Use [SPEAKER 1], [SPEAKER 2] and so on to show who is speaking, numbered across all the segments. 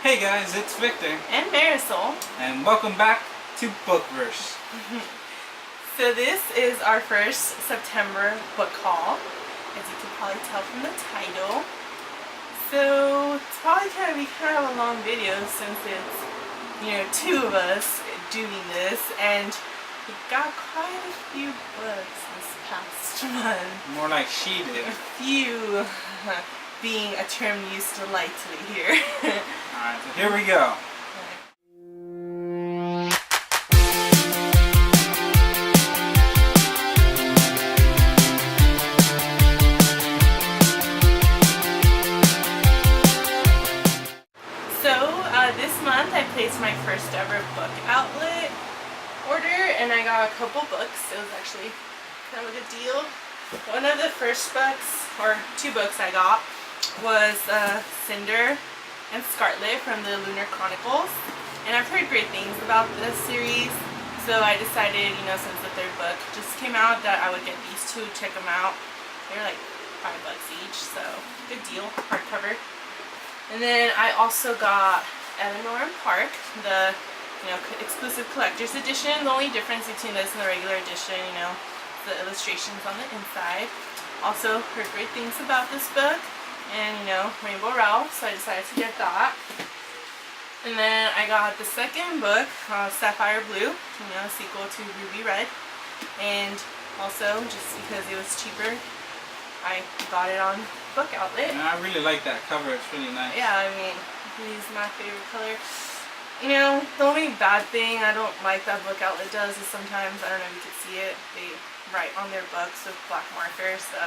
[SPEAKER 1] Hey guys, it's Victor.
[SPEAKER 2] And Marisol.
[SPEAKER 1] And welcome back to Bookverse.
[SPEAKER 2] So this is our first September book haul, as you can probably tell from the title. So it's probably going to be kind of a long video since it's, two of us doing this, and we got quite a few books this past month.
[SPEAKER 1] More like she did.
[SPEAKER 2] A few being a term used lightly here.
[SPEAKER 1] Alright, so here we go.
[SPEAKER 2] This month I placed my first ever book outlet order, and I got a couple books. It was actually kind of a good deal. One of the first books, or two books I got, was Cinder and Scarlet from the Lunar Chronicles, and I've heard great things about this series, so I decided, since the third book just came out, that I would get these two, check them out. They're like $5 each, so good deal, hardcover. And then I also got Eleanor and Park, the exclusive collector's edition. The only difference between this and the regular edition, the illustrations on the inside. Also heard great things about this book, and Rainbow Rowell, so I decided to get that. And then I got the second book, Sapphire Blue, sequel to Ruby Red, and also just because it was cheaper, I got it on Book Outlet.
[SPEAKER 1] And I really like that cover, it's really nice.
[SPEAKER 2] Yeah, I mean, he's my favorite color. The only bad thing I don't like that Book Outlet does is sometimes, I don't know if you can see it, they write on their books with black marker, so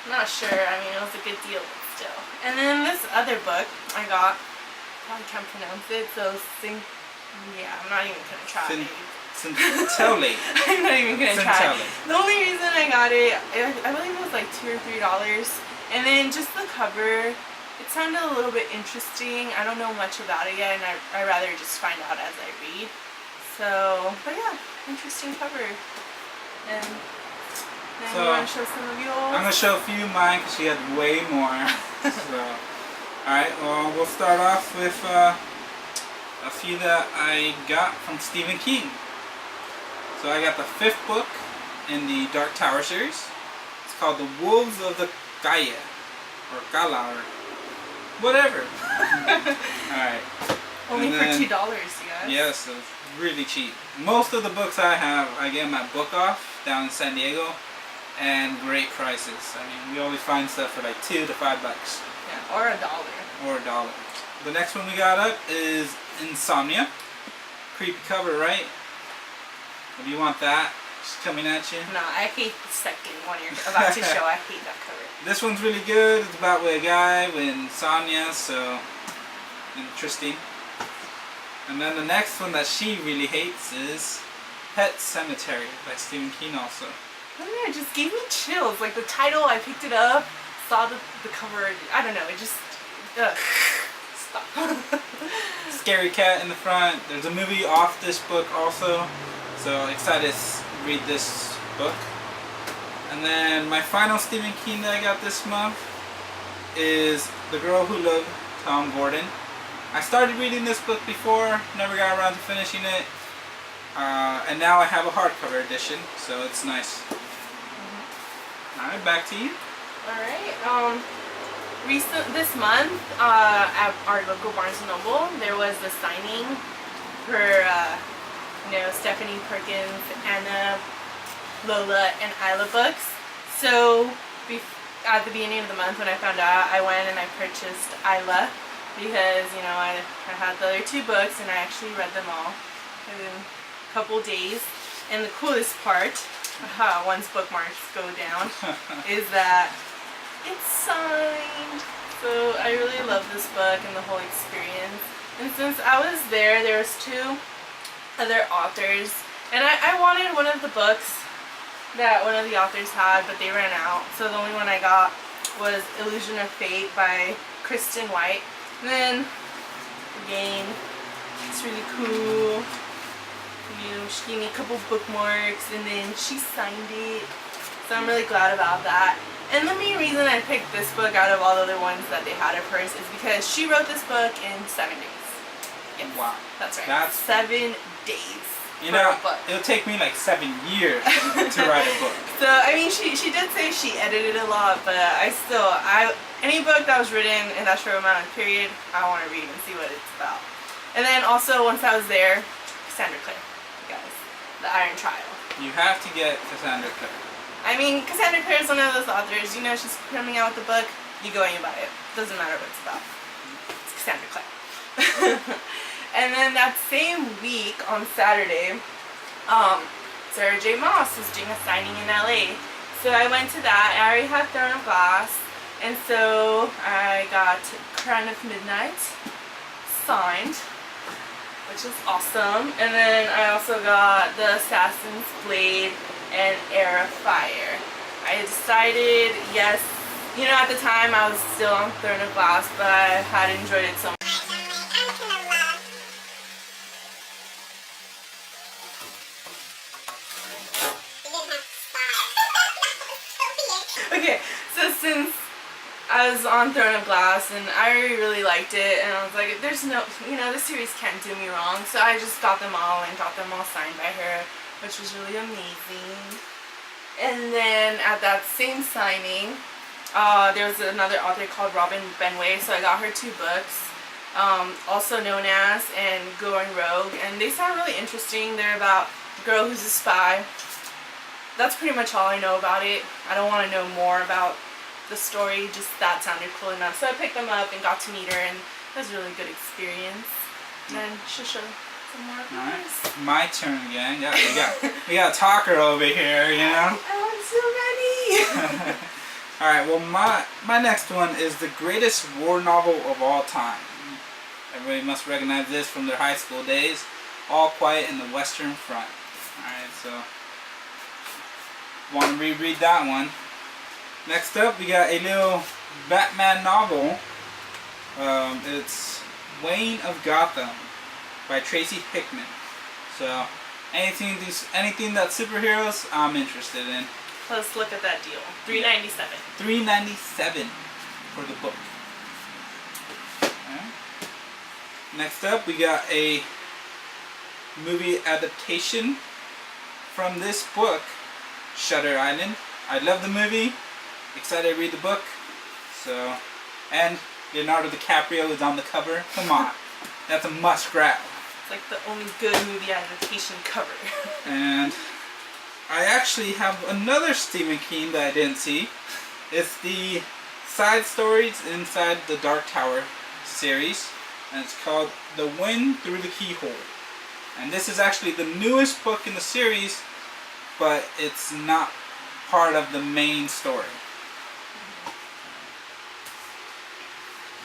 [SPEAKER 2] I'm not sure. I mean, it was a good deal, but still. And then this other book I got, probably can't pronounce it, so I'm not even gonna try.
[SPEAKER 1] Centelli.
[SPEAKER 2] I'm not even gonna try. The only reason I got it, I believe it was like $2 or $3, and then just the cover, it sounded a little bit interesting. I don't know much about it yet, and I'd rather just find out as I read. So, but yeah, interesting cover. And then you want to show some of yours?
[SPEAKER 1] I'm going to show a few of mine because she had way more. Alright, well, we'll start off with a few that I got from Stephen King. So I got the 5th book in the Dark Tower series. It's called The Wolves of the Gaia, or Gala, or whatever. Alright.
[SPEAKER 2] Only for $2, you guys.
[SPEAKER 1] Yes, so it's really cheap. Most of the books I have, I get my book off down in San Diego, and great prices. I mean, we always find stuff for like $2 to $5.
[SPEAKER 2] Yeah, or $1.
[SPEAKER 1] Or $1. The next one we got up is Insomnia. Creepy cover, right? If you want that, just coming at you.
[SPEAKER 2] No, I hate the second one you're about to show. I hate that cover.
[SPEAKER 1] This one's really good. It's about a guy with insomnia, so interesting. And then the next one that she really hates is Pet Cemetery by Stephen King also.
[SPEAKER 2] I don't know, it just gave me chills. Like the title, I picked it up, saw the cover, I don't know, it just, stop.
[SPEAKER 1] Scary cat in the front. There's a movie off this book also, so excited to read this book. And then my final Stephen King that I got this month is The Girl Who Loved Tom Gordon. I started reading this book before, never got around to finishing it, and now I have a hardcover edition, so it's nice. Alright, back to you.
[SPEAKER 2] Alright, this month at our local Barnes & Noble, there was the signing for Stephanie Perkins, Anna, Lola, and Isla books. So at the beginning of the month when I found out, I went and I purchased Isla because I had the other 2 books and I actually read them all in a couple days. And the coolest part, once bookmarks go down, is that it's signed. So I really love this book and the whole experience. And since I was there was 2 other authors, and I wanted one of the books that one of the authors had, but they ran out. So the only one I got was Illusion of Fate by Kristen White. And then again, it's really cool. She gave me a couple bookmarks, and then she signed it. So I'm really glad about that. And the main reason I picked this book out of all the other ones that they had of hers is because she wrote this book in 7 days. Yes,
[SPEAKER 1] Wow.
[SPEAKER 2] that's right.
[SPEAKER 1] That's
[SPEAKER 2] 7 days.
[SPEAKER 1] You know, it'll take me like 7 years to write a book.
[SPEAKER 2] So, I mean, she did say she edited a lot, but any book that was written in that short amount of period, I want to read and see what it's about. And then also, once I was there, Cassandra Clare, you guys, The Iron Trial.
[SPEAKER 1] You have to get Cassandra Clare.
[SPEAKER 2] I mean, Cassandra Clare is one of those authors, you know, she's coming out with a book, you go and you buy it. Doesn't matter what it's about. It's Cassandra Clare. And then that same week on Saturday, Sarah J. Maas was doing a signing in LA. So I went to that. I already had Throne of Glass, and so I got Crown of Midnight signed, which is awesome. And then I also got the Assassin's Blade and Air of Fire. I decided, yes, you know, at the time I was still on Throne of Glass, but I had enjoyed it so much. Okay, so since I was on Throne of Glass and I really liked it, and I was like, there's no, you know, this series can't do me wrong, so I just got them all and got them all signed by her, which was really amazing. And then at that same signing, there was another author called Robin Benway, so I got her 2 books, also known as and Going Rogue, and they sound really interesting. They're about a girl who's a spy. That's pretty much all I know about it. I don't want to know more about the story, just that sounded cool enough. So I picked them up and got to meet her, and it was a really good experience. And then she'll show some more of hers.
[SPEAKER 1] My turn again. Yeah, we got a talker over here, you know?
[SPEAKER 2] I'm so ready!
[SPEAKER 1] Alright, well my next one is the greatest war novel of all time. Everybody must recognize this from their high school days. All Quiet in the Western Front. Alright, so want to reread that one. Next up, we got a little Batman novel. It's Wayne of Gotham by Tracy Hickman. So anything that's superheroes, I'm interested in.
[SPEAKER 2] Let's look at that deal. $3.97.
[SPEAKER 1] $3.97 for the book. Alright. Next up, we got a movie adaptation from this book, Shutter Island. I love the movie. Excited to read the book. So, and Leonardo DiCaprio is on the cover. Come on, that's a must grab.
[SPEAKER 2] It's like the only good movie adaptation cover.
[SPEAKER 1] And I actually have another Stephen King that I didn't see. It's the side stories inside the Dark Tower series, and it's called The Wind Through the Keyhole. And this is actually the newest book in the series, but it's not part of the main story.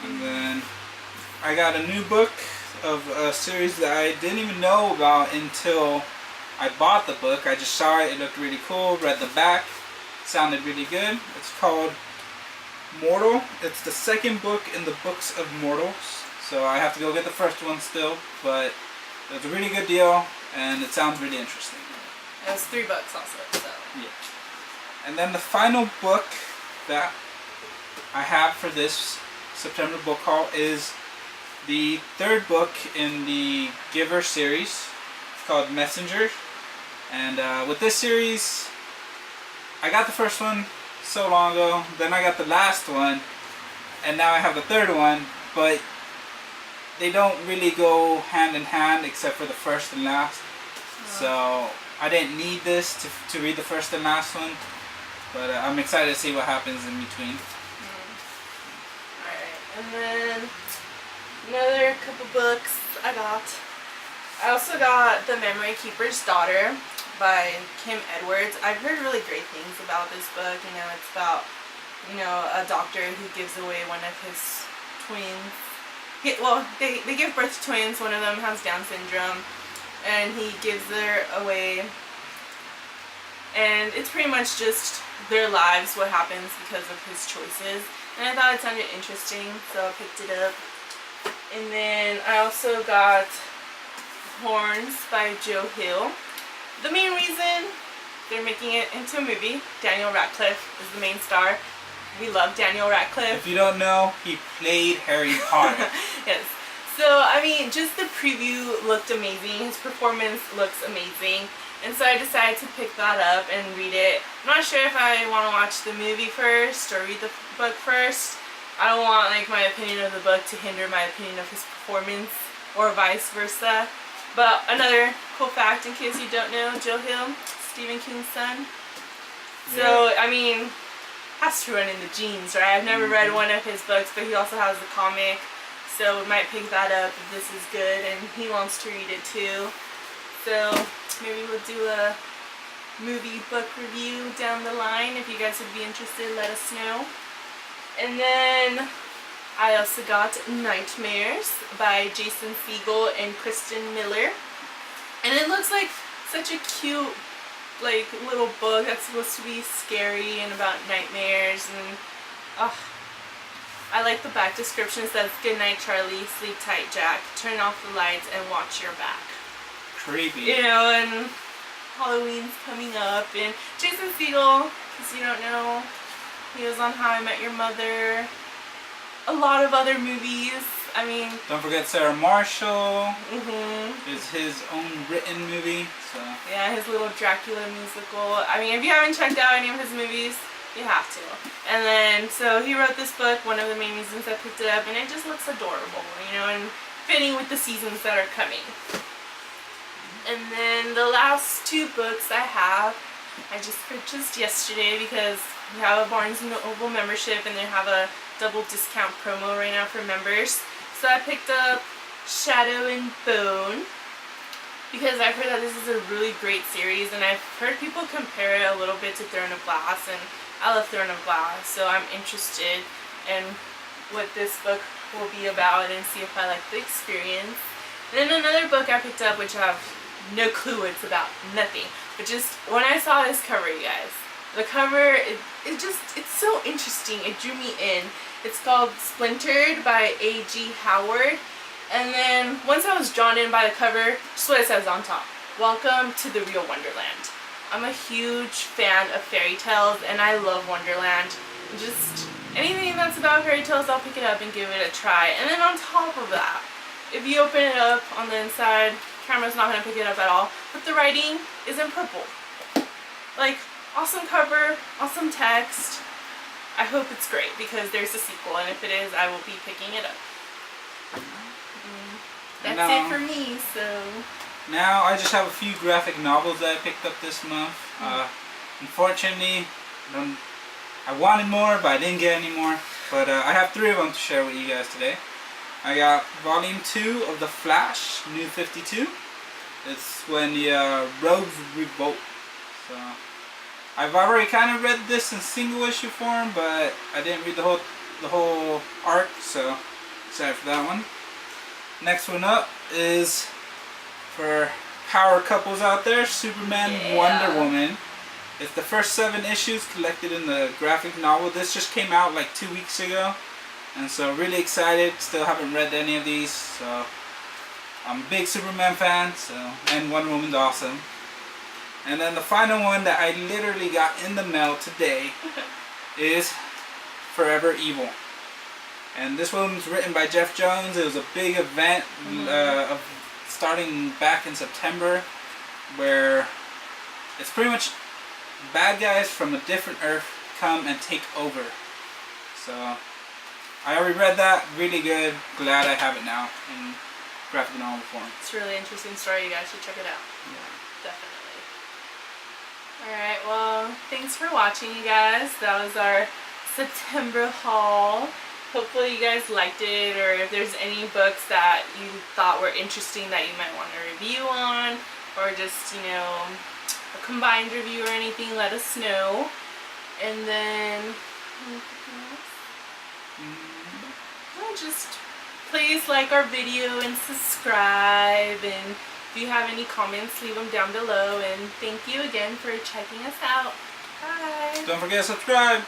[SPEAKER 1] And then I got a new book of a series that I didn't even know about until I bought the book. I just saw it, it looked really cool, read the back, sounded really good. It's called Mortal. It's the second book in the Books of Mortals. So I have to go get the first one still, but it's a really good deal and it sounds really interesting.
[SPEAKER 2] It was $3 also, so.
[SPEAKER 1] Yeah. And then the final book that I have for this September book haul is the 3rd book in the Giver series. It's called Messenger. And with this series, I got the first one so long ago, then I got the last one, and now I have the 3rd one, but they don't really go hand in hand except for the first and last. So I didn't need this to read the first and last one, but I'm excited to see what happens in between.
[SPEAKER 2] Alright, and then another couple books I got. I also got The Memory Keeper's Daughter by Kim Edwards. I've heard really great things about this book. You know, it's about, you know, a doctor who gives away one of his twins. They give birth to twins. One of them has Down syndrome, and he gives her away. And it's pretty much just their lives, what happens because of his choices. And I thought it sounded interesting, so I picked it up. And then I also got Horns by Joe Hill. The main reason they're making it into a movie, Daniel Radcliffe is the main star, we love Daniel Radcliffe.
[SPEAKER 1] If you don't know, he played Harry Potter.
[SPEAKER 2] Yes. So, I mean, just the preview looked amazing. His performance looks amazing. And so I decided to pick that up and read it. I'm not sure if I want to watch the movie first or read the book first. I don't want like my opinion of the book to hinder my opinion of his performance or vice versa. But another cool fact in case you don't know, Joe Hill, Stephen King's son. So, I mean, has to run in the genes, right? I've never read one of his books, but he also has the comic. So we might pick that up if this is good and he wants to read it too. So maybe we'll do a movie book review down the line. If you guys would be interested, let us know. And then I also got Nightmares by Jason Segel and Kristen Miller. And it looks like such a cute like little book that's supposed to be scary and about nightmares, and I like the back description. It says, "Good night, Charlie. Sleep tight, Jack. Turn off the lights and watch your back."
[SPEAKER 1] Creepy.
[SPEAKER 2] You know, and Halloween's coming up, and Jason Segel, because you don't know, he was on How I Met Your Mother, a lot of other movies. I mean,
[SPEAKER 1] don't forget Sarah Marshall. Is his own written movie. So
[SPEAKER 2] yeah, his little Dracula musical. I mean, if you haven't checked out any of his movies, you have to. And then, so he wrote this book, one of the main reasons I picked it up, and it just looks adorable, you know, and fitting with the seasons that are coming. And then the last two books I have, I just purchased yesterday because we have a Barnes & Noble membership and they have a double discount promo right now for members. So I picked up Shadow and Bone because I've heard that this is a really great series, and I've heard people compare it a little bit to Throne of Glass, and I love Throne of Glass, so I'm interested in what this book will be about and see if I like the experience. And then another book I picked up, which I have no clue what it's about, nothing, but just when I saw this cover, you guys, the cover, it's so interesting, it drew me in. It's called Splintered by A.G. Howard. And then once I was drawn in by the cover, just what it says on top: "Welcome to the real Wonderland." I'm a huge fan of fairy tales and I love Wonderland. Just anything that's about fairy tales, I'll pick it up and give it a try. And then on top of that, if you open it up on the inside, camera's not going to pick it up at all, but the writing is in purple. Like, awesome cover, awesome text. I hope it's great because there's a sequel, and if it is, I will be picking it up. That's it for me, so...
[SPEAKER 1] Now I just have a few graphic novels that I picked up this month. Unfortunately, I wanted more, but I didn't get any more. But I have 3 of them to share with you guys today. I got Volume 2 of The Flash, New 52. It's when the Rogues Revolt. So I've already kind of read this in single issue form, but I didn't read the whole arc, so excited for that one. Next one up is for power couples out there, Superman, Wonder Woman. It's the first 7 issues collected in the graphic novel. This just came out like 2 weeks ago, and so really excited. Still haven't read any of these, so I'm a big Superman fan. So, and Wonder Woman's awesome. And then the final one that I literally got in the mail today is Forever Evil. And this one's written by Jeff Jones. It was a big event of starting back in September, where it's pretty much bad guys from a different Earth come and take over. So I already read that. Really good. Glad I have it now in graphic novel form.
[SPEAKER 2] It's a really interesting story. You guys should check it out. Yeah. Definitely. Alright, well, thanks for watching, you guys. That was our September haul. Hopefully you guys liked it, or if there's any books that you thought were interesting that you might want to review on, or just, you know, a combined review or anything, let us know. And then, well, just please like our video and subscribe, and if you have any comments, leave them down below, and thank you again for checking us out. Bye!
[SPEAKER 1] Don't forget to subscribe!